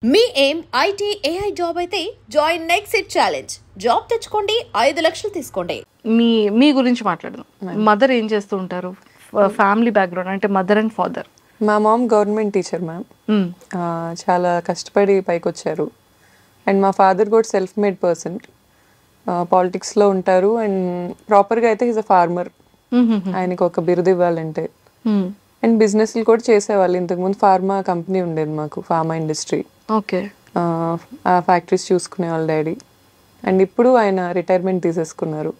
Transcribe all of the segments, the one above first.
మీ ఏం IT AI job అయితే join next it challenge. Job తెచ్చుకోండి, 5 లక్షలు తీసుకోండి. మీ గురించి మాట్లాడదాం. మదర్ ఏం చేస్తూ ఉంటారు? ఫ్యామిలీ బ్యాక్గ్రౌండ్ అంటే మదర్ అండ్ ఫాదర్. మా మామ్ గవర్నమెంట్ టీచర్ మ్యామ్. చాలా కష్టపడి పైకి వచ్చారు. అండ్ మా ఫాదర్ కూడా సెల్ఫ్ మేడ్ పర్సన్, పాలిటిక్స్లో ఉంటారు. అండ్ ప్రాపర్గా అయితే ఈజ్ అ ఫార్మర్. ఆయనకు ఒక బిరుదు ఇవ్వాలంటే. అండ్ బిజినెస్లు కూడా చేసేవాళ్ళు. ఇంతకుముందు ఫార్మా కంపెనీ ఉండేది మాకు, ఫార్మా ఇండస్ట్రీ. ఓకే. ఆ ఫ్యాక్టరీస్ చూసుకునే వాళ్ళ డాడీ. అండ్ ఇప్పుడు ఆయన రిటైర్మెంట్ తీసేసుకున్నారు.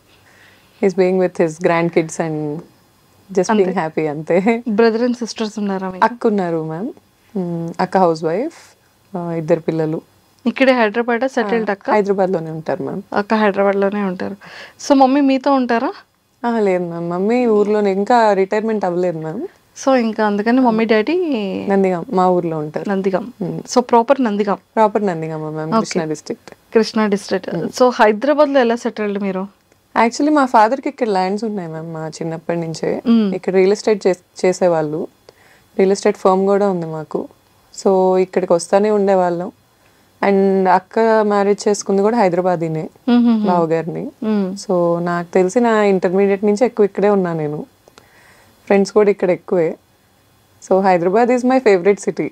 Is being with his grand kids and just being happy అంతే. బ్రదర్ అండ్ సిస్టర్స్ ఉన్నారా? అక్క ఉన్నారు మ్యామ్. అక్క హౌస్ వైఫ్, 2 పిల్లలు. ఇక్కడే హైదరాబాద్ సెటిల్డ్? అక్క హైదరాబాద్లోనే ఉంటారు మ్యామ్. అక్క హైదరాబాద్లోనే ఉంటారు. సో మమ్మీ మీతో ఉంటారా? లేదు మ్యామ్, మమ్మీ ఊర్లోనే, ఇంకా రిటైర్మెంట్ అవ్వలేదు మ్యామ్. సో ఇంకా అందుకని మమ్మీ డాడీ నందిగాం మా ఊర్లో ఉంటారు. Nandigam. So proper Nandigam. Proper Nandigama ma'am, Krishna district. So హైదరాబాద్లో ఎలా సెటిల్డ్ మీరు? యాక్చువల్లీ మా ఫాదర్కి ఇక్కడ ల్యాండ్స్ ఉన్నాయి మ్యామ్. మా చిన్నప్పటి నుంచే ఇక్కడ రియల్ ఎస్టేట్ చేసేవాళ్ళు. రియల్ ఎస్టేట్ ఫర్మ్ కూడా ఉంది మాకు. సో ఇక్కడికి వస్తానే ఉండేవాళ్ళం. అండ్ అక్క మ్యారేజ్ చేసుకుంది కూడా హైదరాబాదీనే, బావగారిని. సో నాకు తెలిసి నా ఇంటర్మీడియట్ నుంచి ఎక్కువ ఇక్కడే ఉన్నా నేను. ఫ్రెండ్స్ కూడా ఇక్కడ ఎక్కువే. So Hyderabad is my favourite city.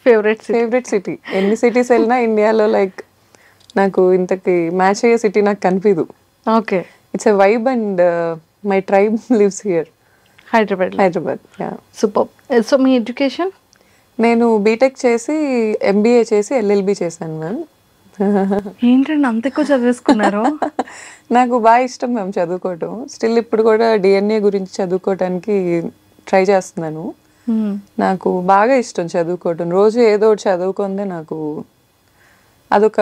Favourite city. ఎన్ని సిటీస్ వెళ్ళినా ఇండియాలో లైక్ నాకు ఇంతకి మ్యాచ్ అయ్యే సిటీ నాకు కనిపించదు. Okay. It's a vibe and my tribe lives here. Hyderabad. Super. So me education? నేను బీటెక్ చేసి ఎంబీఏ చేసి ఎల్ఎల్బి చేశాను మ్యామ్. ఏంటండి అంత ఎక్కువ చదివేసుకున్నారు? నాకు బాగా ఇష్టం మ్యామ్ చదువుకోవటం. స్టిల్ ఇప్పుడు కూడా డిఎన్ఏ గురించి చదువుకోవటానికి ట్రై చేస్తున్నాను. నాకు బాగా ఇష్టం చదువుకోవటం. రోజు ఏదో ఒకటి చదువుకుందే నాకు అదొక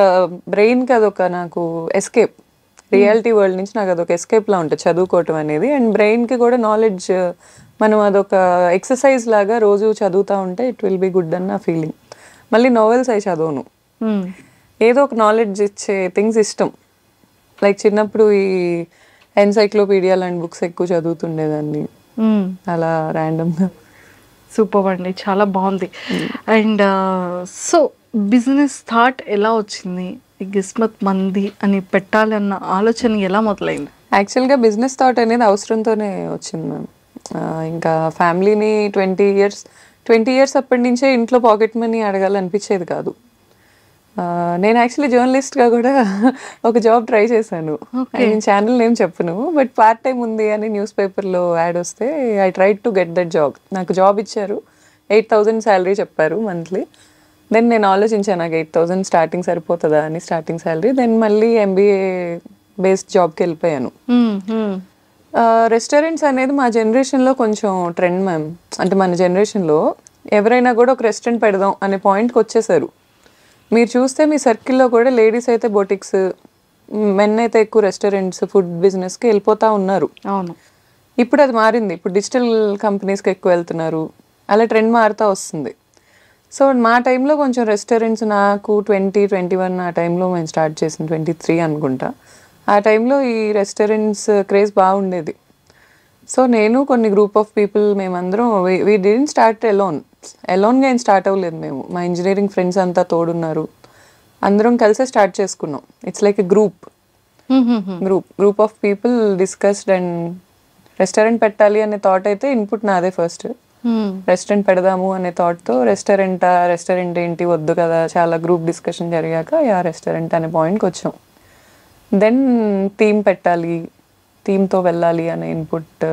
బ్రెయిన్కి అదొక నాకు ఎస్కేప్. రియాలిటీ వరల్డ్ నుంచి నాకు అదొక ఎస్కేప్లా ఉంటుంది చదువుకోవటం అనేది. అండ్ బ్రెయిన్కి కూడా నాలెడ్జ్, మనం అదొక ఎక్సర్సైజ్ లాగా రోజు చదువుతూ ఉంటే ఇట్ విల్ బి గుడ్ అన్న ఫీలింగ్. మళ్ళీ నోవెల్స్ అవి చదవను, ఏదో ఒక నాలెడ్జ్ ఇచ్చే థింగ్స్ ఇష్టం. లైక్ చిన్నప్పుడు ఈ ఎన్సైక్లోపీడియా లాంటి బుక్స్ ఎక్కువ చదువుతుండేదాన్ని అలా ర్యాండమ్గా. సూపర్ అండి, చాలా బాగుంది. అండ్ సో బిజినెస్ థాట్ ఎలా వచ్చింది? కిస్మత్ మంది అని పెట్టాలన్న ఆలోచన ఎలా మొదలైంది? యాక్చువల్గా బిజినెస్ థాట్ అనేది అవసరంతోనే వచ్చింది మ్యామ్. ఇంకా ఫ్యామిలీని 20 ఇయర్స్ అప్పటి నుంచే ఇంట్లో పాకెట్ మనీ అడగాలనిపించేది కాదు. నేను యాక్చువల్లీ జర్నలిస్ట్గా కూడా ఒక జాబ్ ట్రై చేశాను. నేను ఛానల్ నేమ్ చెప్పను, బట్ పార్ట్ టైం ఉంది అని న్యూస్ పేపర్లో యాడ్ వస్తే I tried to get that job. నాకు జాబ్ ఇచ్చారు, 8,000 శాలరీ చెప్పారు మంత్లీ. దెన్ నేను ఆలోచించాను నాకు 8,000 స్టార్టింగ్ సరిపోతుందా అని, స్టార్టింగ్ శాలరీ. దెన్ మళ్ళీ ఎంబీఏ బేస్డ్ జాబ్కి వెళ్ళిపోయాను. రెస్టారెంట్స్ అనేది మా జనరేషన్లో కొంచెం ట్రెండ్ మ్యామ్. అంటే మన జనరేషన్లో ఎవరైనా కూడా ఒక రెస్టారెంట్ పెడదాం అనే పాయింట్కి వచ్చేసారు. మీరు చూస్తే మీ సర్కిల్లో కూడా లేడీస్ అయితే బొటిక్స్, మెన్ అయితే ఎక్కువ రెస్టారెంట్స్, ఫుడ్ బిజినెస్కి వెళ్ళిపోతూ ఉన్నారు. అవును. ఇప్పుడు అది మారింది. ఇప్పుడు డిజిటల్ కంపెనీస్కి ఎక్కువ వెళ్తున్నారు. అలా ట్రెండ్ మారుతూ వస్తుంది. సో మా టైంలో కొంచెం రెస్టారెంట్స్, నాకు 2021 ఆ టైంలో మేము స్టార్ట్ చేసిన 23 అనుకుంటా. ఆ టైంలో ఈ రెస్టారెంట్స్ క్రేజ్ బాగుండేది. సో నేను కొన్ని గ్రూప్ ఆఫ్ పీపుల్, మేమందరం వీ డిడ్ంట్ స్టార్ట్ ఎలోన్గా ఏం స్టార్ట్ అవ్వలేదు మేము. మా ఇంజనీరింగ్ ఫ్రెండ్స్ అంతా తోడున్నారు, అందరం కలిసే స్టార్ట్ చేసుకున్నాం. It's like a group of people discussed. And restaurant పెట్టాలి అనే థాట్ అయితే ఇన్పుట్ నాదే ఫస్ట్. రెస్టారెంట్ పెడదాము అనే థాట్తో రెస్టారెంట్ ఏంటి వద్దు కదా, చాలా గ్రూప్ డిస్కషన్ జరిగాక రెస్టారెంట్ అనే పాయింట్కి వచ్చాం. దెన్ థీమ్ పెట్టాలి, థీమ్తో వెళ్ళాలి అనే ఇన్పుట్.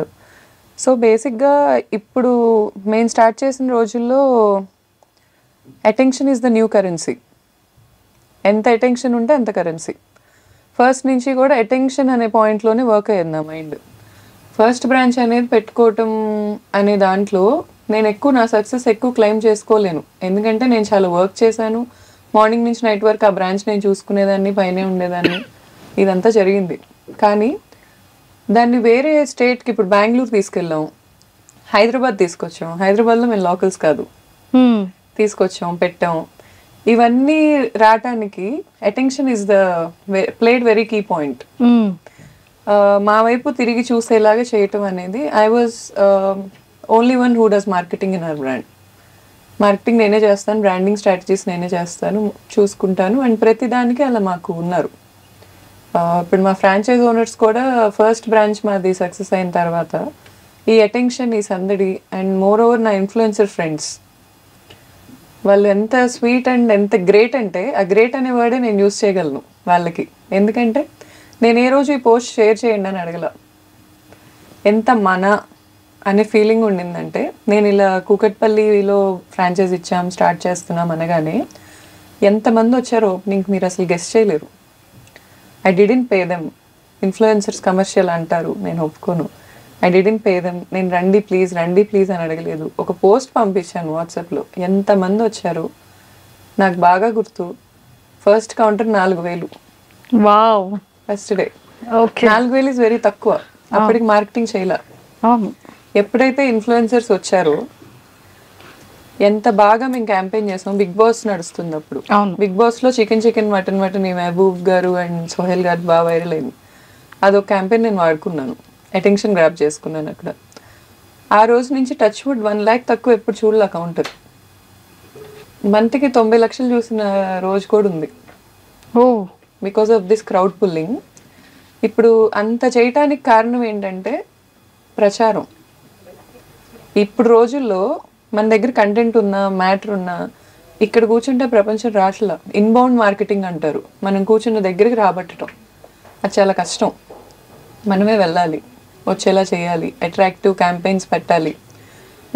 సో బేసిక్గా ఇప్పుడు మేము స్టార్ట్ చేసిన రోజుల్లో attention is the new currency. ఎంత అటెన్షన్ ఉంటే అంత కరెన్సీ. ఫస్ట్ నుంచి కూడా అటెన్షన్ అనే పాయింట్లోనే వర్క్ అయ్యింది నా మైండ్. ఫస్ట్ బ్రాంచ్ అనేది పెట్టుకోవటం అనే దాంట్లో నేను నా సక్సెస్ ఎక్కువ క్లెయిమ్ చేసుకోలేను. ఎందుకంటే నేను చాలా వర్క్ చేశాను. మార్నింగ్ నుంచి నైట్ వరకు ఆ బ్రాంచ్ నేను చూసుకునేదాన్ని, పైనే ఉండేదాన్ని, ఇదంతా జరిగింది. కానీ దాన్ని వేరే స్టేట్కి, ఇప్పుడు బెంగళూరు తీసుకెళ్ళాం, హైదరాబాద్ తీసుకొచ్చాం. హైదరాబాద్లో మేము లోకల్స్ కాదు, తీసుకొచ్చాం, పెట్టాం. ఇవన్నీ రావటానికి attention is played very key point. మా వైపు తిరిగి చూసేలాగా చేయటం అనేది. I was only one who does marketing in our brand. Marketing నేనే చేస్తాను, బ్రాండింగ్ స్ట్రాటజీస్ నేనే చేస్తాను, చూసుకుంటాను. అండ్ ప్రతి దానికి అలా మాకు ఉన్నారు. ఇప్పుడు మా ఫ్రాంచైజ్ ఓనర్స్ కూడా ఫస్ట్ బ్రాంచ్ మాది సక్సెస్ అయిన తర్వాత ఈ అటెన్షన్, ఈ సందడి, అండ్ మోర్ ఓవర్ నా ఇన్ఫ్లుయెన్సర్ ఫ్రెండ్స్ వాళ్ళు ఎంత స్వీట్ అండ్ ఎంత గ్రేట్ అంటే, ఆ గ్రేట్ అనే వర్డే నేను యూస్ చేయగలను వాళ్ళకి. ఎందుకంటే నేను ఏ రోజు ఈ పోస్ట్ షేర్ చేయండి అని అడగల. ఎంత మన అనే ఫీలింగ్ ఉండిందంటే, నేను ఇలా కూకట్పల్లిలో ఫ్రాంచైజ్ ఇచ్చాం, స్టార్ట్ చేస్తున్నాం అనగానే ఎంతమంది వచ్చారో ఓపెనింగ్కి మీరు అసలు గెస్ట్ చేయలేరు. I didn't pay them. Influencers commercial అంటారు, నేను ఒప్పుకోను. I didn't pay them. నేను రండి ప్లీజ్ అని అడగలేదు. ఒక పోస్ట్ పంపించాను వాట్సాప్లో, ఎంతమంది వచ్చారు నాకు బాగా గుర్తు. First counter 4,000. Wow. First day okay. 4,000 is very తక్కువ. అప్పటికి మార్కెటింగ్ చేయలే. ఎప్పుడైతే ఇన్ఫ్లుయెన్సర్స్ వచ్చారో ఎంత బాగా మేము క్యాంపెయిన్ చేసాం. బిగ్ బాస్ నడుస్తుంది అప్పుడు. బిగ్ బాస్లో చికెన్ మటన్ ఈ మహబూబ్ గారు అండ్ సోహెల్ గారు బాగా వైరల్ అయింది. అదొక క్యాంపెయిన్ నేను వాడుకున్నాను, అటెన్షన్ గ్రాప్ చేసుకున్నాను అక్కడ. ఆ రోజు నుంచి టచ్ వుడ్ 1 lakh తక్కువ ఎప్పుడు చూడలే కౌంటర్. మంత్కి 90 లక్షలు చూసిన రోజు కూడా ఉంది. Because of this crowd pulling. ఇప్పుడు అంత చేయటానికి కారణం ఏంటంటే ప్రచారం. ఇప్పుడు రోజుల్లో మన దగ్గర కంటెంట్ ఉన్నా, మ్యాటర్ ఉన్నా, ఇక్కడ కూర్చుంటే ప్రపంచం రాట్లా. ఇన్బౌండ్ మార్కెటింగ్ అంటారు. మనం కూర్చున్న దగ్గరికి రాబట్టడం అది చాలా కష్టం. మనమే వెళ్ళాలి, వచ్చేలా చేయాలి, అట్రాక్టివ్ క్యాంపెయిన్స్ పెట్టాలి,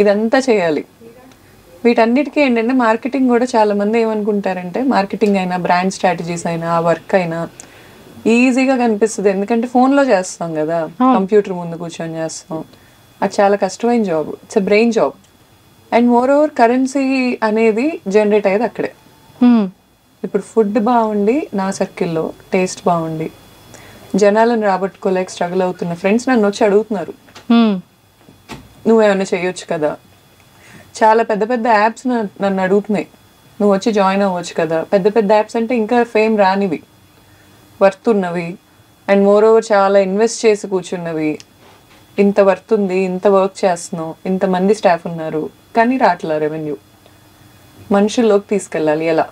ఇదంతా చేయాలి. వీటన్నిటికీ ఏంటంటే మార్కెటింగ్ కూడా చాలామంది ఏమనుకుంటారంటే, మార్కెటింగ్ అయినా, బ్రాండ్ స్ట్రాటజీస్ అయినా, వర్క్ అయినా ఈజీగా కనిపిస్తుంది. ఎందుకంటే ఫోన్లో చేస్తాం కదా, కంప్యూటర్ ముందు కూర్చొని చేస్తాం. అది చాలా కష్టమైన job. It's a brain job. And more over currency అనేది జనరేట్ అయ్యేది అక్కడే. ఇప్పుడు ఫుడ్ బాగుండి, నా సర్కిల్లో టేస్ట్ బాగుండి, జనాలను రాబట్టుకోలేక స్ట్రగుల్ అవుతున్న ఫ్రెండ్స్ నన్ను వచ్చి అడుగుతున్నారు, నువ్వేమైనా చేయొచ్చు కదా. చాలా పెద్ద పెద్ద యాప్స్ నన్ను అడుగుతున్నాయి, నువ్వు వచ్చి జాయిన్ అవ్వచ్చు కదా. పెద్ద పెద్ద యాప్స్ అంటే ఇంకా ఫేమ్ రానివి, వర్త్ ఉన్నవి, అండ్ మోర్ ఓవర్ చాలా ఇన్వెస్ట్ చేసి కూర్చున్నవి. ఇంత వర్త్ ఉంది, ఇంత వర్క్ చేస్తున్నాం, ఇంతమంది స్టాఫ్ ఉన్నారు, కానీ రాట్లా రెవెన్యూ. మనుషుల్లోకి తీసుకెళ్ళాలి ఎలా?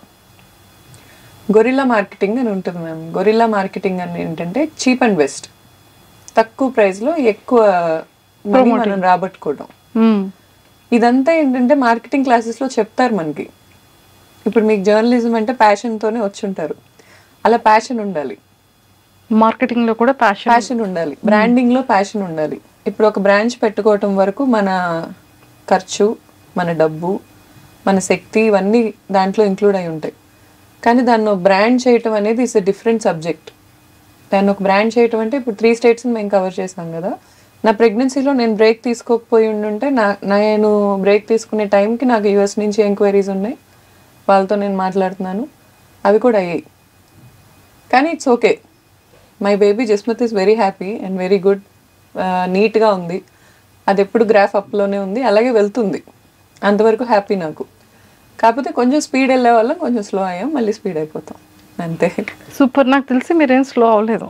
గొరిల్లా మార్కెటింగ్ అని ఉంటుంది మ్యామ్. గొరిల్లా మార్కెటింగ్ అని ఏంటంటే చీప్ అండ్ బెస్ట్, తక్కువ ప్రైస్లో ఎక్కువ మనీ మనం రాబట్టుకోవడం. ఇదంతా ఏంటంటే మార్కెటింగ్ క్లాసెస్లో చెప్తారు మనకి. ఇప్పుడు మీకు జర్నలిజం అంటే ప్యాషన్తోనే వచ్చి ఉంటారు, అలా ప్యాషన్ ఉండాలి. మార్కెటింగ్లో కూడా ప్యాషన్ ఉండాలి, బ్రాండింగ్లో ప్యాషన్ ఉండాలి. ఇప్పుడు ఒక బ్రాంచ్ పెట్టుకోవటం వరకు మన ఖర్చు, మన డబ్బు, మన శక్తి, ఇవన్నీ దాంట్లో ఇంక్లూడ్ అయి ఉంటాయి. కానీ దాన్ని బ్రాండ్ చేయటం అనేది ఇట్స్ ఎ డిఫరెంట్ సబ్జెక్ట్. దాన్ని ఒక బ్రాండ్ చేయటం అంటే ఇప్పుడు 3 states మేము కవర్ చేసాం కదా. నా ప్రెగ్నెన్సీలో నేను బ్రేక్ తీసుకోకపోయి ఉంటే, నేను బ్రేక్ తీసుకునే టైంకి నాకు US నుంచి ఎంక్వైరీస్ ఉన్నాయి, వాళ్ళతో నేను మాట్లాడుతున్నాను, అవి కూడా అయ్యాయి. కానీ it's okay. My baby Jasmat is very happy and very good. నీట్గా ఉంది, అది ఎప్పుడు గ్రాఫ్ అప్లోనే ఉంది, అలాగే వెళ్తుంది. అంతవరకు హ్యాపీ నాకు. కాకపోతే కొంచెం స్పీడ్ వెళ్ళే వాళ్ళం, కొంచెం స్లో అయ్యాం, మళ్ళీ స్పీడ్ అయిపోతాం అంతే. సూపర్. నాకు తెలిసి మీరేం స్లో అవ్వలేదు.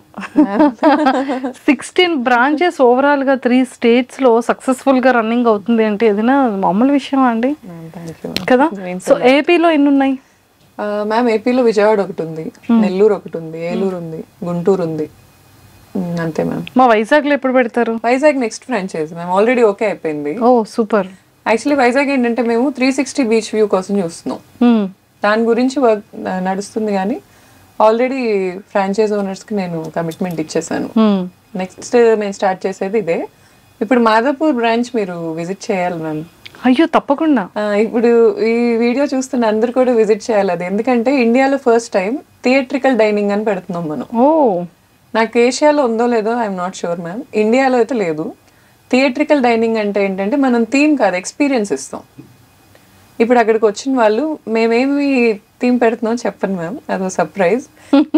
16 బ్రాంచెస్ ఓవరాల్గా 3 states సక్సెస్ఫుల్గా రన్నింగ్ అవుతుంది అంటే ఏదైనా మామూలు విషయం అండి కదా. సో ఏపీలో ఎన్ని ఉన్నాయి మ్యామ్? ఏపీలో విజయవాడ ఒకటి ఉంది, నెల్లూరు ఒకటి ఉంది, ఏలూరు ఉంది, గుంటూరు ఉంది, అంతే మ్యామ్. మా వైజాగ్లో ఎప్పుడు పెడతారు? Vizag next franchise ma'am, already okay అయిపోయింది. ఓ సూపర్. యాక్చువల్లీ వైజాగ్ ఏంటంటే మేము 360 బీచ్ వ్యూ కోసం చూస్తున్నాం. దాని గురించి వర్క్ నడుస్తుంది, కానీ ఆల్రెడీ ఫ్రాంచైజ్ ఓనర్స్కి నేను కమిట్మెంట్ ఇచ్చేసాను. నెక్స్ట్ మేము స్టార్ట్ చేసేది ఇదే. ఇప్పుడు మాదాపూర్ బ్రాంచ్ మీరు విజిట్ చేయాలి మ్యామ్. అయ్యో తప్పకుండా. ఇప్పుడు ఈ వీడియో చూస్తున్న అందరు కూడా విజిట్ చేయాలి అది. ఎందుకంటే ఇండియాలో ఫస్ట్ టైం థియేట్రికల్ డైనింగ్ అని పెడుతున్నాం మనం. నాకు ఏషియాలో ఉందో లేదో ఐఎమ్ నాట్ షూర్ మ్యామ్, ఇండియాలో అయితే లేదు. థియేట్రికల్ డైనింగ్ అంటే ఏంటంటే మనం థీమ్ కాదు, ఎక్స్పీరియన్స్ ఇస్తాం. ఇప్పుడు అక్కడికి వచ్చిన వాళ్ళు మేమేమి థీమ్ పెడుతున్నాం చెప్పను మ్యామ్, అదో సర్ప్రైజ్.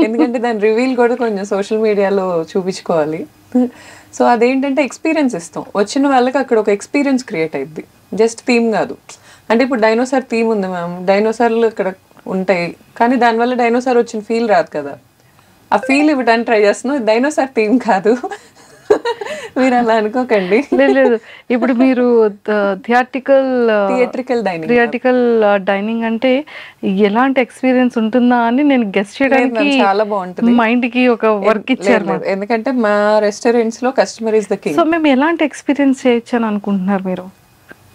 ఎందుకంటే దాని రివీల్ కూడా కొంచెం సోషల్ మీడియాలో చూపించుకోవాలి. సో అదేంటంటే ఎక్స్పీరియన్స్ ఇస్తాం. వచ్చిన వాళ్ళకి అక్కడ ఒక ఎక్స్పీరియన్స్ క్రియేట్ అయ్యిద్ది, జస్ట్ థీమ్ కాదు. అంటే ఇప్పుడు డైనోసార్ థీమ్ ఉంది మ్యామ్, డైనోసార్లు ఇక్కడ ఉంటాయి, కానీ దానివల్ల డైనోసార్ వచ్చిన ఫీల్ రాదు కదా. ఆ ఫీల్ ఇవ్వడానికి ట్రై చేస్తున్నాం. డైనోసార్ థీమ్ కాదు, మీరు అలా అనుకోకండి. లేదు, ఇప్పుడు మీరు థియేట్రికల్ డైనింగ్ అంటే ఎలాంటి ఎక్స్పీరియన్స్ ఉంటుందా అని నేను గెస్ట్ చేయడానికి చాలా బాగుంటుంది. మైండ్ కి ఒక వర్క్ ఇచ్చారు. ఎందుకంటే మా రెస్టారెంట్స్ లో customer is the king. So మేము ఎలాంటి ఎక్స్పీరియన్స్ చేయొచ్చు అని అనుకుంటున్నారు మీరు?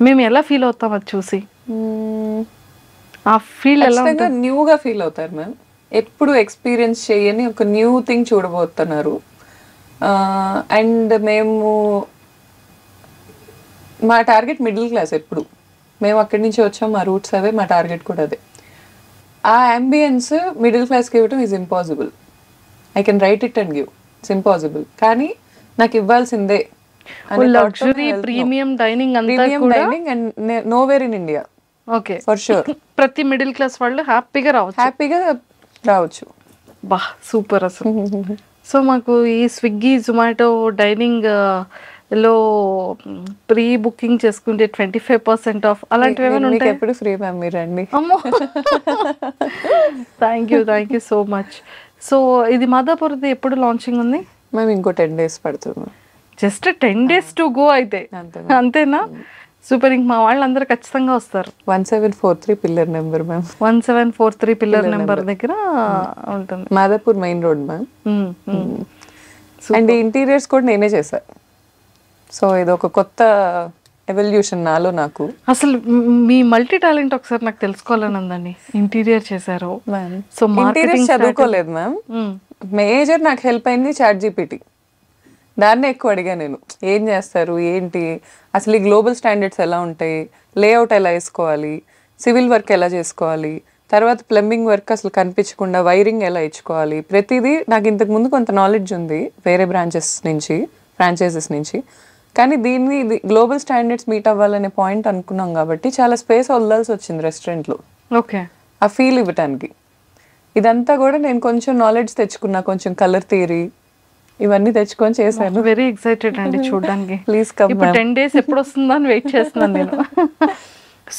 మేము ఎలా ఫీల్ అవుతాం అది చూసి? ఆ ఫీల్ ఎలా ఉంటుంది? న్యూగా ఫీల్ అవుతారు మ్యామ్. ఎప్పుడు ఎక్స్పీరియన్స్ చేయని ఒక న్యూ థింగ్ చూడబోతున్నారు. అండ్ మా టార్గెట్ మిడిల్ క్లాస్. ఎప్పుడు మేము అక్కడి నుంచి వచ్చాం, మా రూట్స్ అవే, మా టార్గెట్ కూడా అదే. ఆ అంబియన్స్ మిడిల్ క్లాస్కి ఇవ్వటం is impossible. I can write it and give, it's impossible. కానీ నాకు ఇవ్వాల్సిందే. Luxury premium dining and nowhere in India. Okay, for sure. ప్రతి మిడిల్ క్లాస్ వాళ్ళు హ్యాపీగా రావచ్చు. బా సూపర్ అసలు. సో మాకు ఈ స్విగ్గీ జొమాటో డైనింగ్ లో ప్రీ బుకింగ్ చేసుకుంటే 25% ఆఫ్ అలాంటివి ఏమైనా ఉంటాయి? ఎప్పుడు ఫ్రీ మ్యామ్, మీరు రండి. అమ్మో, thank you so much. So ఇది మాదాపూర్ది ఎప్పుడు లాంచింగ్ ఉంది? మేము ఇంకో 10 days పడుతుంది. జస్ట్ 10 days టు గో అయితే, అంతేనా? సూపర్. ఇంక మా వాళ్ళందరూ ఖచ్చితంగా వస్తారు. 1743 pillar number ma'am. 1743 pillar number దగ్గర ఉంటుంది, Madhapur main road ma'am. And interiors కూడా నేనే చేశా. సో ఇది ఒక కొత్త ఎవల్యూషన్ నాలో. నాకు అసలు మీ మల్టీ టాలెంట్ ఒకసారి నాకు తెలుసుకోవాలని ఉందండి. ఇంటీరియర్ చేశారు, సో ఇంటీరియర్ చదువుకోలేదు మ్యామ్. మేజర్ నాకు హెల్ప్ అయింది ChatGPT. దాన్నే ఎక్కువ అడిగా నేను, ఏం చేస్తారు, ఏంటి అసలు ఈ గ్లోబల్ స్టాండర్డ్స్ ఎలా ఉంటాయి, లేఅవుట్ ఎలా వేసుకోవాలి, సివిల్ వర్క్ ఎలా చేసుకోవాలి, తర్వాత ప్లంబింగ్ వర్క్ అసలు కనిపించకుండా వైరింగ్ ఎలా ఇచ్చుకోవాలి, ప్రతిదీ నాకు ఇంతకు ముందు కొంత నాలెడ్జ్ ఉంది వేరే ఫ్రాంచైజెస్ నుంచి. కానీ దీన్ని గ్లోబల్ స్టాండర్డ్స్ మీట్ అవ్వాలనే పాయింట్ అనుకున్నాం కాబట్టి చాలా స్పేస్ వదలాల్సి వచ్చింది రెస్టారెంట్లో. ఓకే, ఆ ఫీల్ ఇవ్వటానికి. ఇదంతా కూడా నేను కొంచెం నాలెడ్జ్ తెచ్చుకున్నా, కొంచెం కలర్ థియరీ ఇవన్నీ తెచ్చుకొని చేశాను. వెరీ ఎక్సైటెడ్ అండి చూడడానికి. Please come. ఇప్పుడు 10 days ఎప్పుడు వస్తుందా అని వెయిట్ చేస్తున్నాను నేను.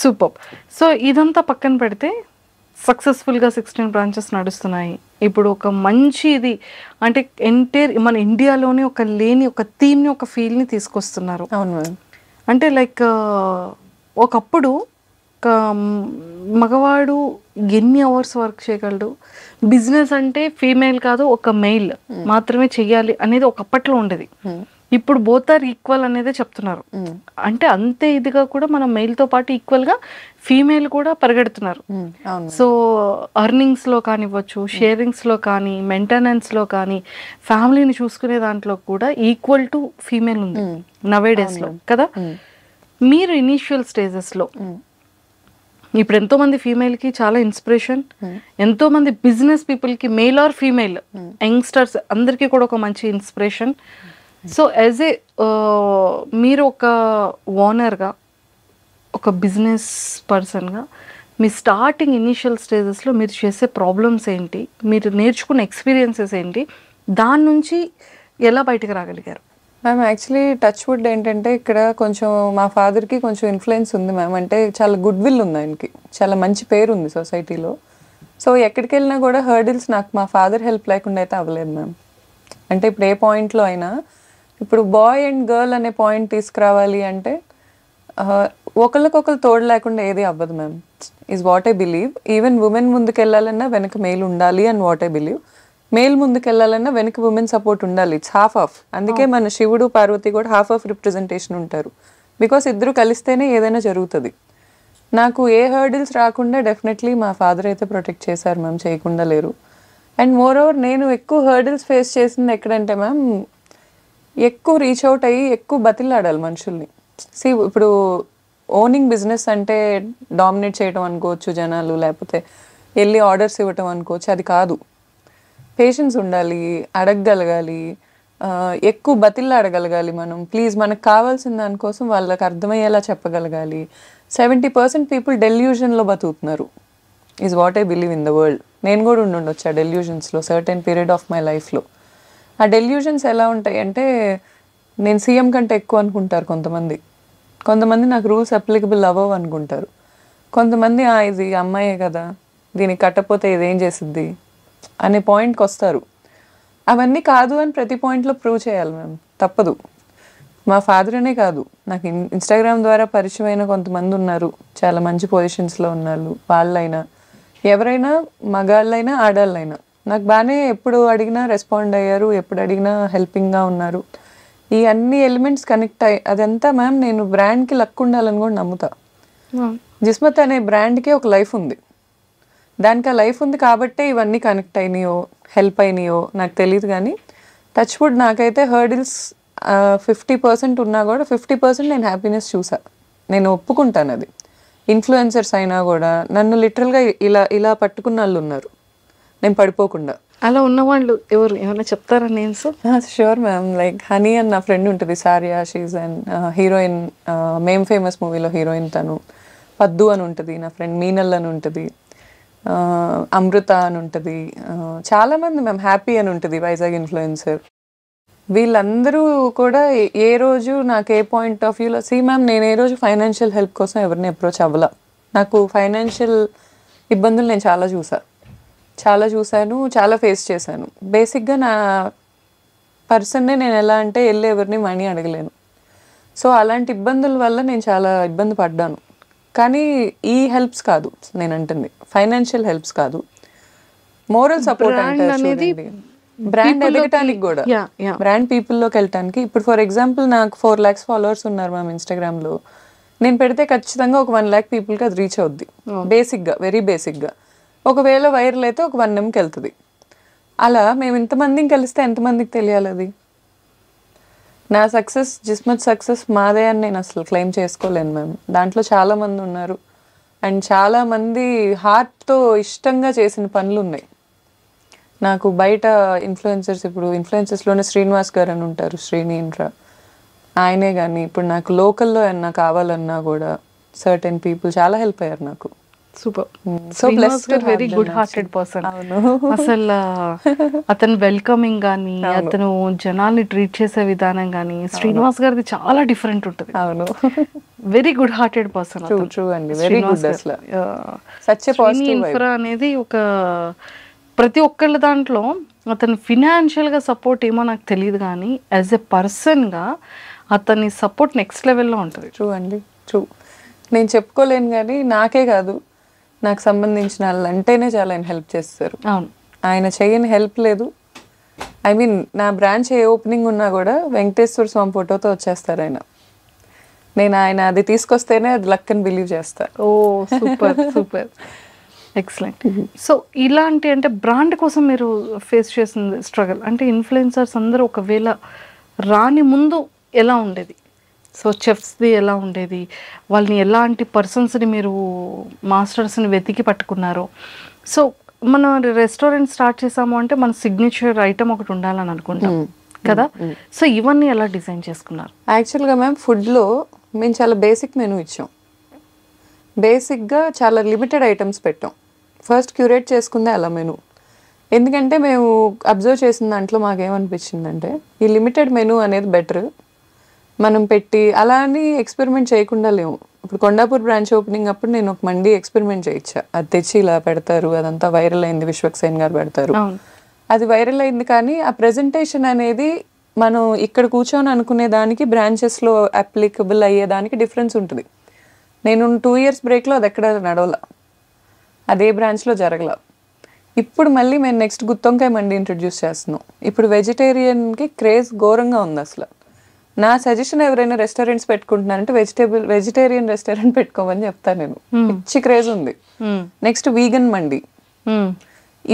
సూపర్. సో ఇదంతా పక్కన పెడితే సక్సెస్ఫుల్గా 16 బ్రాంచెస్ నడుస్తున్నాయి. ఇప్పుడు ఒక మంచి ఇది అంటే మన ఇండియాలోనే లేని ఒక థీమ్ని, ఒక ఫీల్ని తీసుకొస్తున్నారు. అవును. అంటే లైక్ ఒకప్పుడు మగవాడు ఎన్ని అవర్స్ వర్క్ చేయగలడు, బిజినెస్ అంటే ఫీమేల్ కాదు ఒక మెయిల్ మాత్రమే చెయ్యాలి అనేది ఒకప్పట్లో ఉండేది. ఇప్పుడు బోత్ ఆర్ ఈక్వల్ అనేది చెప్తున్నారు. అంటే అంతే ఇదిగా కూడా మన మెయిల్తో పాటు ఈక్వల్గా ఫీమేల్ కూడా పరిగెడుతున్నారు. సో అర్నింగ్స్లో కానివ్వచ్చు, షేరింగ్స్లో కానీ, మెయింటెనెన్స్లో కానీ, ఫ్యామిలీని చూసుకునే దాంట్లో కూడా ఈక్వల్ టు ఫీమేల్ ఉంది నవే డేస్లో కదా. మీరు ఇనీషియల్ స్టేజెస్లో ఇప్పుడు ఎంతో మంది ఫీమేల్కి చాలా ఇన్స్పిరేషన్, ఎంతో మంది బిజినెస్ పీపుల్కి మేల్ ఆర్ ఫీమేల్ యంగ్స్టర్స్ అందరికీ కూడా ఒక మంచి ఇన్స్పిరేషన్. సో యాజ్ ఏ మీరు ఒక ఓనర్గా, ఒక బిజినెస్ పర్సన్గా మీ స్టార్టింగ్ ఇనీషియల్ స్టేజెస్లో మీరు చేసే ప్రాబ్లమ్స్ ఏంటి, మీరు నేర్చుకున్న ఎక్స్పీరియన్సెస్ ఏంటి, దాని నుంచి ఎలా బయటకు రాగలిగారు? మ్యామ్ యాక్చువల్లీ టచ్ వుడ్ ఏంటంటే ఇక్కడ కొంచెం మా ఫాదర్కి కొంచెం ఇన్ఫ్లుయెన్స్ ఉంది మ్యామ్. అంటే చాలా గుడ్ విల్ ఉంది ఆయనకి, చాలా మంచి పేరు ఉంది సొసైటీలో. సో ఎక్కడికి వెళ్ళినా కూడా హర్డిల్స్ నాకు మా ఫాదర్ హెల్ప్ లేకుండా అయితే అవ్వలేదు మ్యామ్. అంటే ఇప్పుడు ఏ పాయింట్లో అయినా ఇప్పుడు బాయ్ అండ్ గర్ల్ అనే పాయింట్ తీసుకురావాలి అంటే ఒకళ్ళకొకరు తోడు లేకుండా ఏది అవ్వదు ma'am. Is what I believe. Even women ముందుకు వెళ్ళాలన్నా వెనక మేల్ ఉండాలి అని వాట్ ఐ బిలీవ్. మేల్ ముందుకు వెళ్ళాలన్నా వెనక ఉమెన్ సపోర్ట్ ఉండాలి. It's half of. అందుకే మన శివుడు పార్వతి కూడా హాఫ్ ఆఫ్ రిప్రజెంటేషన్ ఉంటారు. బికాస్ ఇద్దరు కలిస్తేనే ఏదైనా జరుగుతుంది. నాకు ఏ హర్డిల్స్ రాకుండా డెఫినెట్లీ మా ఫాదర్ అయితే ప్రొటెక్ట్ చేశారు మ్యామ్, చేయకుండా లేరు. అండ్ మోర్ ఓవర్ నేను ఎక్కువ హర్డిల్స్ ఫేస్ చేసింది ఎక్కడంటే మ్యామ్, ఎక్కువ రీచ్ అవుట్ అయ్యి ఎక్కువ బతిలాడాలి మనుషుల్ని. ఇప్పుడు ఓనింగ్ బిజినెస్ అంటే డామినేట్ చేయడం అనుకోవచ్చు జనాలు, లేకపోతే వెళ్ళి ఆర్డర్స్ ఇవ్వటం అనుకోవచ్చు. అది కాదు. పేషెన్స్ ఉండాలి, అడగగలగాలి, ఎక్కువ బతిలాడగలగాలి మనం. ప్లీజ్ మనకు కావాల్సిన దానికోసం వాళ్ళకి అర్థమయ్యేలా చెప్పగలగాలి. 70% పీపుల్ డెల్యూషన్లో బతుకుతున్నారు. Is what I believe in the world. నేను కూడా ఉండొచ్చు ఆ డెల్యూషన్స్లో సర్టెన్ పీరియడ్ ఆఫ్ మై లైఫ్లో. ఆ డెల్యూషన్స్ ఎలా ఉంటాయి అంటే నేను సీఎం కంటే ఎక్కువ అనుకుంటారు కొంతమంది నాకు రూల్స్ అప్లికబుల్ అవ్వవు అనుకుంటారు. కొంతమంది ఇది అమ్మాయే కదా, దీనికి కట్టపోతే ఇదేం చేసిద్ది అనే పాయింట్కి వస్తారు. అవన్నీ కాదు అని ప్రతి పాయింట్లో ప్రూవ్ చేయాలి మ్యామ్, తప్పదు. మా ఫాదర్ అనే కాదు, నాకు ఇన్స్టాగ్రామ్ ద్వారా పరిచయమైన కొంతమంది ఉన్నారు, చాలా మంచి పొజిషన్స్లో ఉన్నారు. వాళ్ళైనా ఎవరైనా, మగాళ్ళైనా ఆడాళ్ళైనా నాకు బాగానే ఎప్పుడు అడిగినా రెస్పాండ్ అయ్యారు, ఎప్పుడు అడిగినా హెల్పింగ్గా ఉన్నారు. ఈ అన్ని ఎలిమెంట్స్ కనెక్ట్ అయ్యి అదంతా మ్యామ్ నేను బ్రాండ్కి లక్ ఉండాలని కూడా నమ్ముతా. జిస్మత్ అనే బ్రాండ్కి ఒక లైఫ్ ఉంది, దానికి ఆ లైఫ్ ఉంది కాబట్టే ఇవన్నీ కనెక్ట్ అయినాయో హెల్ప్ అయినాయో నాకు తెలియదు. కానీ టచ్ వుడ్ నాకైతే హర్డిల్స్ 50% ఉన్నా కూడా 50% నేను హ్యాపీనెస్ చూసా, నేను ఒప్పుకుంటాను. అది ఇన్ఫ్లుయెన్సర్స్ అయినా కూడా నన్ను లిటరల్గా ఇలా ఇలా పట్టుకున్న వాళ్ళు ఉన్నారు, నేను పడిపోకుండా. అలా ఉన్నవాళ్ళు ఎవరు, ఏమైనా చెప్తారా names? Sure ma'am, like honey అని నా ఫ్రెండ్ ఉంటుంది, Sariya, she's and heroine, Mem Famous మూవీలో హీరోయిన్ తను. పద్దు అని ఉంటుంది నా ఫ్రెండ్, మీనల్ అని ఉంటుంది, అమృత అని ఉంటుంది, చాలామంది మ్యామ్, హ్యాపీ అని ఉంటుంది వైజాగ్ ఇన్ఫ్లుయెన్సర్. వీళ్ళందరూ కూడా ఏ రోజు నాకు ఏ పాయింట్ ఆఫ్ వ్యూలో మ్యామ్ నేను ఏ రోజు ఫైనాన్షియల్ హెల్ప్ కోసం ఎవరిని అప్రోచ్ అవ్వాల. నాకు ఫైనాన్షియల్ ఇబ్బందులు నేను చాలా చూశాను, చాలా ఫేస్ చేశాను. బేసిక్గా నా పర్సన్నే నేను ఎలా అంటే వెళ్ళి ఎవరిని మనీ అడగలేను. సో అలాంటి ఇబ్బందుల వల్ల నేను చాలా ఇబ్బంది పడ్డాను. కానీ ఈ హెల్ప్స్ కాదు నేను అంటుంది, ఫైనాన్షియల్ హెల్ప్స్ కాదు, మోరల్ సపోర్ట్ అనేది. బ్రాండ్ ఎదగటానికి కూడా, బ్రాండ్ పీపుల్లోకి వెళ్ళటానికి. ఇప్పుడు ఫర్ ఎగ్జాంపుల్ నాకు 4 lakhs ఫాలోవర్స్ ఉన్నారు మ్యామ్ ఇన్స్టాగ్రామ్లో. నేను పెడితే ఖచ్చితంగా ఒక 1 lakh పీపుల్కి అది రీచ్ అవుద్ది బేసిక్గా, వెరీ బేసిక్గా. ఒకవేళ వైరల్ అయితే ఒక 1 M వెళ్తుంది. అలా మేము ఇంతమందికి కలిస్తే ఎంతమందికి తెలియాలి అది? నా సక్సెస్, జిస్మత్ సక్సెస్ మాదే అని నేను అసలు క్లెయిమ్ చేసుకోలేను మ్యామ్. దాంట్లో చాలామంది ఉన్నారు అండ్ చాలామంది హార్ట్తో ఇష్టంగా చేసిన పనులు ఉన్నాయి. నాకు బయట ఇన్ఫ్లుయెన్సర్స్, ఇప్పుడు ఇన్ఫ్లుయెన్సర్స్లోనే శ్రీనివాస్ గారు అని ఉంటారు, శ్రీని ఇంట్రా, ఆయనే. కానీ ఇప్పుడు నాకు లోకల్లో ఏమన్నా కావాలన్నా కూడా సర్టెన్ పీపుల్ చాలా హెల్ప్ అయ్యారు నాకు. Super. Very good hearted person. అసలు అతను వెల్కమింగ్ కానీ, అతను జనాల్ని ట్రీట్ చేసే విధానం కానీ, శ్రీనివాస్ గారిది చాలా డిఫరెంట్ ఉంటుంది. అవును, very good hearted person. True అండి, వెరీ గుడ్. అసలు ఇన్ఫ్రా అనేది ఒక ప్రతి ఒక్కళ్ళ దాంట్లో అతను ఫినాన్షియల్గా సపోర్ట్ ఏమో నాకు తెలియదు, కానీ యాజ్ ఎ పర్సన్గా అతని సపోర్ట్ నెక్స్ట్ లెవెల్లో ఉంటుంది. ట్రూ అండి, ట్రూ. నేను చెప్పుకోలేను కానీ నాకే కాదు, నాకు సంబంధించిన వాళ్ళు అంటేనే చాలా ఆయన హెల్ప్ చేస్తారు. అవును, ఆయన చేయని హెల్ప్ లేదు. ఐ మీన్ నా బ్రాంచ్ ఏ ఓపెనింగ్ ఉన్నా కూడా వెంకటేశ్వర స్వామి ఫోటోతో వచ్చేస్తారు ఆయన. నేను ఆయన అది తీసుకొస్తేనే అది లక్ అని బిలీవ్ చేస్తాను. ఓ సూపర్ సూపర్, ఎక్సలెంట్. సో ఇలాంటి అంటే బ్రాండ్ కోసం మీరు ఫేస్ చేసిన స్ట్రగల్ అంటే ఇన్ఫ్లుయెన్సర్స్ అందరూ ఒకవేళ రాని ముందు ఎలా ఉండేది? సో చెఫ్స్ది ఎలా ఉండేది? వాళ్ళని ఎలాంటి పర్సన్స్ని మీరు మాస్టర్స్ని వెతికి పట్టుకున్నారు? సో మనం రెస్టారెంట్ స్టార్ట్ చేసాము అంటే మన సిగ్నేచర్ ఐటమ్ ఒకటి ఉండాలని అనుకుంటాం కదా. సో ఇవన్నీ ఎలా డిజైన్ చేసుకున్నారు? యాక్చువల్గా మ్యామ్ ఫుడ్లో మేము చాలా బేసిక్ మెనూ ఇచ్చాం. బేసిక్గా చాలా లిమిటెడ్ ఐటమ్స్ పెట్టాం. ఫస్ట్ క్యూరేట్ చేసుకుందే అలా మెనూ. ఎందుకంటే మేము అబ్జర్వ్ చేసిన దాంట్లో మాకేమనిపించిందంటే ఈ లిమిటెడ్ మెనూ అనేది బెటర్. మనం పెట్టి అలా అని ఎక్స్పెరిమెంట్ చేయకుండా లేము. ఇప్పుడు కొండాపూర్ బ్రాంచ్ ఓపెనింగ్ అప్పుడు నేను ఒక మండి ఎక్స్పెరిమెంట్ చేయించా. అది తెచ్చి ఇలా పెడతారు, అదంతా వైరల్ అయింది, విశ్వక్సేన్ గారు పెడతారు, అది వైరల్ అయింది. కానీ ఆ ప్రెజెంటేషన్ అనేది మనం ఇక్కడ కూర్చొని అనుకునే దానికి బ్రాంచెస్లో అప్లికబుల్ అయ్యేదానికి డిఫరెన్స్ ఉంటుంది. నేను 2 years బ్రేక్లో అది ఎక్కడ నడవల, అదే బ్రాంచ్లో జరగల. ఇప్పుడు మళ్ళీ మేము నెక్స్ట్ గుత్తొంకాయ మండి ఇంట్రడ్యూస్ చేస్తున్నాం. ఇప్పుడు వెజిటేరియన్కి క్రేజ్ ఘోరంగా ఉంది అసలు. నా సజెషన్ ఎవరైనా రెస్టారెంట్స్ పెట్టుకుంటున్నారంటే వెజిటేరియన్ రెస్టారెంట్ పెట్టుకోమని చెప్తాను నేను. పిచ్చి క్రేజ్ ఉంది. నెక్స్ట్ వీగన్ మండి.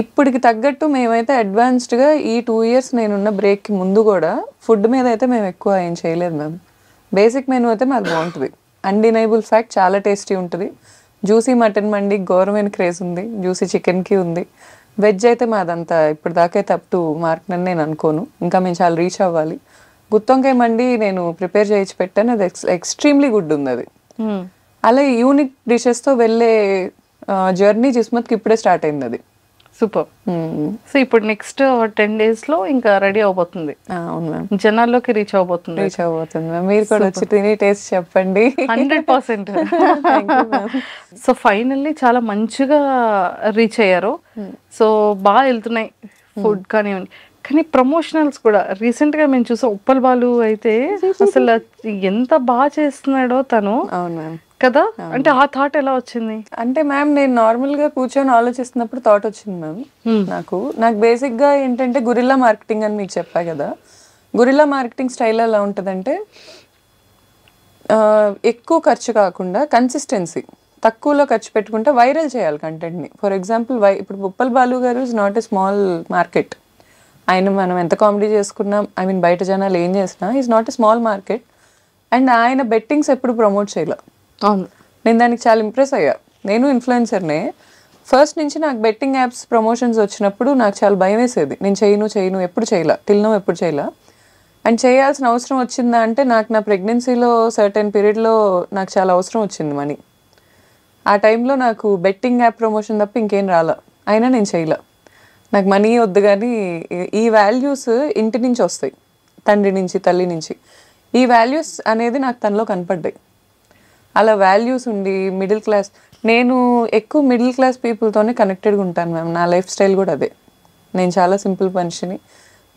ఇప్పటికి తగ్గట్టు మేమైతే అడ్వాన్స్డ్గా ఈ 2 years నేనున్న బ్రేక్కి ముందు కూడా ఫుడ్ మీద అయితే మేము ఎక్కువ ఏం చేయలేదు మ్యామ్. బేసిక్ మెనూ అయితే మాకు బాగుంటుంది. అన్డినైబుల్ ఫ్యాక్ట్, చాలా టేస్టీ ఉంటుంది. జ్యూసీ మటన్ మండి ఘోరమైన క్రేజ్ ఉంది, జ్యూసీ చికెన్కి ఉంది. వెజ్ అయితే మాదంతా ఇప్పుడు దాకా అయితే అప్ టు మార్క్ అని నేను అనుకోను, ఇంకా మేము చాలా రీచ్ అవ్వాలి. గుత్తొంకాయ మండి నేను ప్రిపేర్ చేయించి పెట్టాను, అది ఎక్స్ట్రీమ్లీ గుడ్ ఉంది అది. అలా యూనిక్ డిషెస్తో వెళ్ళే జర్నీ జిస్మత్కి ఇప్పుడే స్టార్ట్ అయింది అది. సూపర్. సో ఇప్పుడు నెక్స్ట్ 10 daysలో ఇంకా రెడీ అవబోతుంది. అవును మ్యామ్, జనాల్లోకి రీచ్ అవబోతుంది. మ్యామ్. మీరు కూడా వచ్చి తిని టేస్ట్ చెప్పండి. 100%. సో ఫైనల్లీ చాలా మంచిగా రీచ్ అయ్యారు. సో బాగా వెళ్తున్నాయి ఫుడ్ కానివ్వండి. కానీ ప్రమోషనల్స్ కూడా రీసెంట్ గా మేము చూసాం. ఉప్పల్ బాలు అయితే అసలు ఎంత బాగా చేస్తున్నాడో తను. అవును మ్యామ్. కదా, అంటే ఆ థాట్ ఎలా వచ్చింది? అంటే మ్యామ్ నేను నార్మల్ గా కూర్చొని ఆలోచిస్తున్నప్పుడు థాట్ వచ్చింది మ్యామ్. నాకు బేసిక్ గా ఏంటంటే గురిల్లా మార్కెటింగ్ అని మీకు చెప్పా కదా. గురిల్లా మార్కెటింగ్ స్టైల్ ఎలా ఉంటుందంటే ఎక్కువ ఖర్చు కాకుండా కన్సిస్టెన్సీ, తక్కువలో ఖర్చు పెట్టుకుంటే వైరల్ చేయాలి కంటెంట్ని. ఫర్ ఎగ్జాంపుల్ ఇప్పుడు ఉప్పల్ బాలు గారు is not a small market. ఆయన మనం ఎంత కామెడీ చేసుకున్నాం, ఐ మీన్ బయట జనాలు ఏం చేసినా is not a small market. And ఆయన బెట్టింగ్స్ ఎప్పుడు ప్రమోట్ చేయాలి. అవును, నేను దానికి చాలా ఇంప్రెస్ అయ్యా. నేను ఇన్ఫ్లుయెన్సర్నే. ఫస్ట్ నుంచి నాకు బెట్టింగ్ యాప్స్ ప్రమోషన్స్ వచ్చినప్పుడు నాకు చాలా భయం వేసేది. నేను చేయను ఎప్పుడు చేయలా, ఎప్పుడు చేయలా. అండ్ చేయాల్సిన అవసరం వచ్చిందా అంటే నాకు నా ప్రెగ్నెన్సీలో సర్టెన్ పీరియడ్లో నాకు చాలా అవసరం వచ్చింది మనీ. ఆ టైంలో నాకు బెట్టింగ్ యాప్ ప్రమోషన్ తప్ప ఇంకేం రాలా. అయినా నేను చేయలా. నాకు మనీ వద్దు, కానీ ఈ వాల్యూస్ ఇంటి నుంచి వస్తాయి, తండ్రి నుంచి తల్లి నుంచి. ఈ వాల్యూస్ అనేది నాకు తనలో కనపడ్డాయి. అలా వాల్యూస్ ఉండి మిడిల్ క్లాస్, నేను ఎక్కువ మిడిల్ క్లాస్ పీపుల్తోనే కనెక్టెడ్గా ఉంటాను మ్యామ్. నా లైఫ్ స్టైల్ కూడా అదే. నేను చాలా సింపుల్ మనిషిని,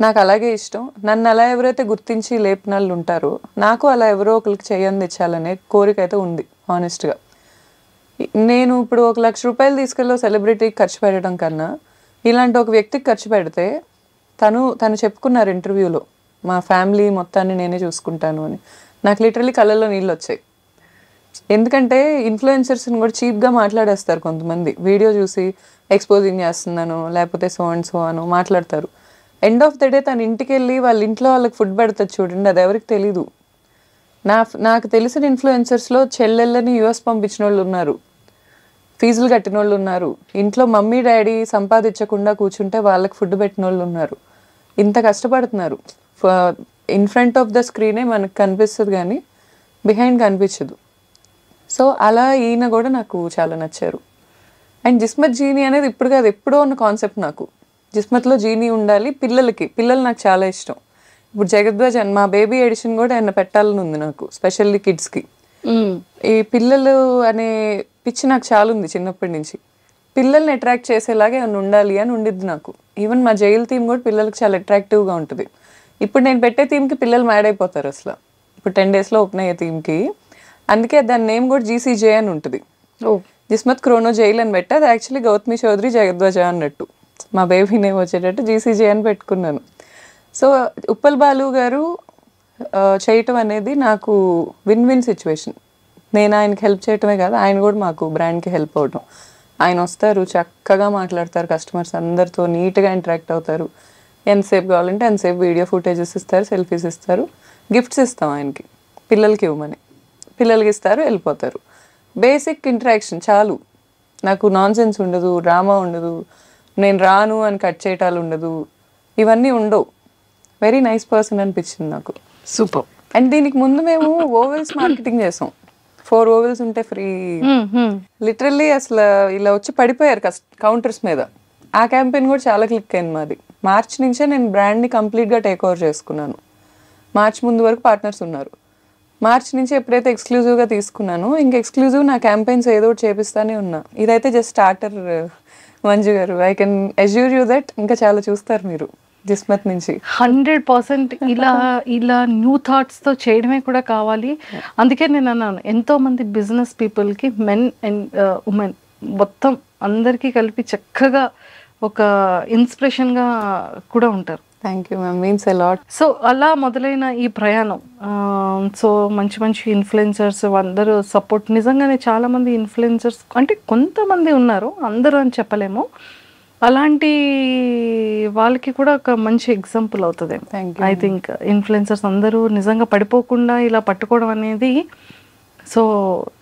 నాకు అలాగే ఇష్టం. నన్ను అలా ఎవరైతే గుర్తించి లేపినాళ్ళు ఉంటారో నాకు అలా ఎవరో ఒకరికి చేయని తెచ్చాలనే కోరిక అయితే ఉంది హానెస్ట్గా. నేను ఇప్పుడు 1 లక్ష రూపాయలు తీసుకెళ్ళి సెలబ్రిటీకి ఖర్చు పెట్టడం కన్నా ఇలాంటి ఒక వ్యక్తికి ఖర్చు పెడితే తను చెప్పుకున్నారు ఇంటర్వ్యూలో, మా ఫ్యామిలీ మొత్తాన్ని నేనే చూసుకుంటాను అని. నాకు లిటరలీ కళ్ళల్లో నీళ్ళు వచ్చాయి. ఎందుకంటే ఇన్ఫ్లుయెన్సర్స్ని కూడా చీప్గా మాట్లాడేస్తారు కొంతమంది. వీడియో చూసి ఎక్స్పోజింగ్ చేస్తున్నాను లేకపోతే సో అండ్ సో అను మాట్లాడతారు. ఎండ్ ఆఫ్ ద డే తన ఇంటికి వెళ్ళి వాళ్ళ ఇంట్లో వాళ్ళకి ఫుడ్ పెడతారు చూడండి, అది ఎవరికి తెలీదు. నాకు తెలిసిన ఇన్ఫ్లుయెన్సర్స్లో చెల్లెళ్ళని యూఎస్ పంపించిన వాళ్ళు ఉన్నారు, ఫీజులు కట్టిన వాళ్ళు ఉన్నారు, ఇంట్లో మమ్మీ డాడీ సంపాదించకుండా కూర్చుంటే వాళ్ళకి ఫుడ్ పెట్టిన వాళ్ళు ఉన్నారు. ఇంత కష్టపడుతున్నారు. ఇన్ ఫ్రంట్ ఆఫ్ ద స్క్రీనే మనకు కనిపిస్తుంది కానీ బిహైండ్ కనిపించదు. సో అలా ఈయన కూడా నాకు చాలా నచ్చారు. అండ్ జిస్మత్ జీనీ అనేది ఇప్పుడు కాదు, ఎప్పుడో ఉన్న కాన్సెప్ట్ నాకు. జిస్మత్లో జీనీ ఉండాలి, పిల్లలు నాకు చాలా ఇష్టం. ఇప్పుడు జగద్వాజ్ మా బేబీ ఎడిషన్ కూడా ఆయన పెట్టాలని ఉంది నాకు, స్పెషల్లీ కిడ్స్కి. ఈ పిల్లలు అనే పిచ్చి నాకు చాలా ఉంది చిన్నప్పటి నుంచి. పిల్లల్ని అట్రాక్ట్ చేసేలాగా ఏమైనా ఉండాలి అని ఉండిద్ది నాకు. ఈవెన్ మా జైలు థీమ్ కూడా పిల్లలకి చాలా అట్రాక్టివ్గా ఉంటుంది. ఇప్పుడు నేను పెట్టే థీమ్కి పిల్లలు మ్యాడ్ అయిపోతారు అసలు. ఇప్పుడు 10 డేస్లో ఓపెన్ అయ్యే థీమ్కి, అందుకే దాని నేమ్ కూడా జీసీజే అని ఉంటుంది. జిస్మత్ క్రోనో జైల్ అని పెట్టి, అది యాక్చువల్లీ గౌతమి చౌదరి జగద్వాజ అన్నట్టు. మా బేబీ నేమ్ వచ్చేటట్టు జీసీజే అని పెట్టుకున్నాను. సో ఉప్పల్ బాలు గారు చేయటం అనేది నాకు విన్ విన్ సిచ్యువేషన్. నేను ఆయనకి హెల్ప్ చేయటమే కాదు, ఆయన కూడా మాకు బ్రాండ్కి హెల్ప్ అవటం. ఆయన వస్తారు, చక్కగా మాట్లాడతారు, కస్టమర్స్ అందరితో నీట్గా ఇంటరాక్ట్ అవుతారు. ఎంతసేపు కావాలంటే ఎంతసేపు వీడియో ఫుటేజెస్ ఇస్తారు, సెల్ఫీస్ ఇస్తారు, గిఫ్ట్స్ ఇస్తాం ఆయనకి. పిల్లలకి ఇవ్వమని, పిల్లలకి ఇస్తారు, వెళ్ళిపోతారు. బేసిక్ ఇంటరాక్షన్ చాలు. నాకు నాన్ సెన్స్ ఉండదు, డ్రామా ఉండదు, నేను రాను అని కట్ చేయటాలు ఉండదు, ఇవన్నీ ఉండవు. వెరీ నైస్ పర్సన్ అనిపించింది నాకు. సూపర్. అండ్ దీనికి ముందు మేము ఓవెల్స్ మార్కెటింగ్ చేసాం. 4 ఓవెల్స్ ఉంటే ఫ్రీ. లిటరల్లీ అసలు ఇలా వచ్చి పడిపోయారు కౌంటర్స్ మీద. ఆ క్యాంపెయిన్ కూడా చాలా క్లిక్ అయింది మాది. మార్చ్ నుంచే నేను బ్రాండ్ని కంప్లీట్గా టేక్ ఓవర్ చేసుకున్నాను. మార్చ్ ముందు వరకు పార్ట్నర్స్ ఉన్నారు. మార్చ్ నుంచి ఎప్పుడైతే ఎక్స్క్లూజివ్గా తీసుకున్నానో ఇంక ఎక్స్క్లూజివ్ నా క్యాంపెయిన్స్ ఏదో ఒకటి చేపిస్తానే ఉన్నా. ఇదైతే జస్ట్ స్టార్టర్ మంజు గారు. I can assure you that ఇంకా చాలా చూస్తారు మీరు జిస్మత్ నుంచి. 100% ఇలా న్యూ థాట్స్ తో చేయడమే కూడా కావాలి. అందుకే నేను అన్నాను, ఎంతో మంది బిజినెస్ పీపుల్ కి మెన్ అండ్ ఉమెన్ మొత్తం అందరికీ కలిపి చక్కగా ఒక ఇన్స్పిరేషన్ గా కూడా ఉంటారు. Thank you ma'am, means a lot. So అలా మొదలైన ఈ ప్రయాణం, సో మంచి మంచి ఇన్ఫ్లుయెన్సర్స్ అందరూ సపోర్ట్, నిజంగానే చాలా మంది ఇన్ఫ్లుయెన్సర్స్ అంటే కొంతమంది ఉన్నారు, అందరూ అని చెప్పలేము, అలాంటి వాళ్ళకి కూడా ఒక మంచి ఎగ్జాంపుల్ అవుతుంది. ఐ థింక్ ఇన్ఫ్లుయెన్సర్స్ అందరూ నిజంగా పడిపోకుండా ఇలా పట్టుకోవడం అనేది సో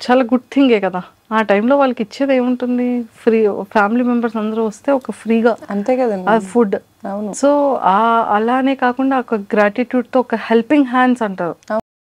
చాలా గుడ్ థింగే కదా. ఆ టైంలో వాళ్ళకి ఇచ్చేది ఏముంటుంది, ఫ్రీ, ఫ్యామిలీ మెంబర్స్ అందరూ వస్తే ఒక ఫ్రీగా అంతే కదండి ఫుడ్. సో అలానే కాకుండా ఒక గ్రాటిట్యూడ్తో ఒక హెల్పింగ్ హ్యాండ్స్ అంటారు.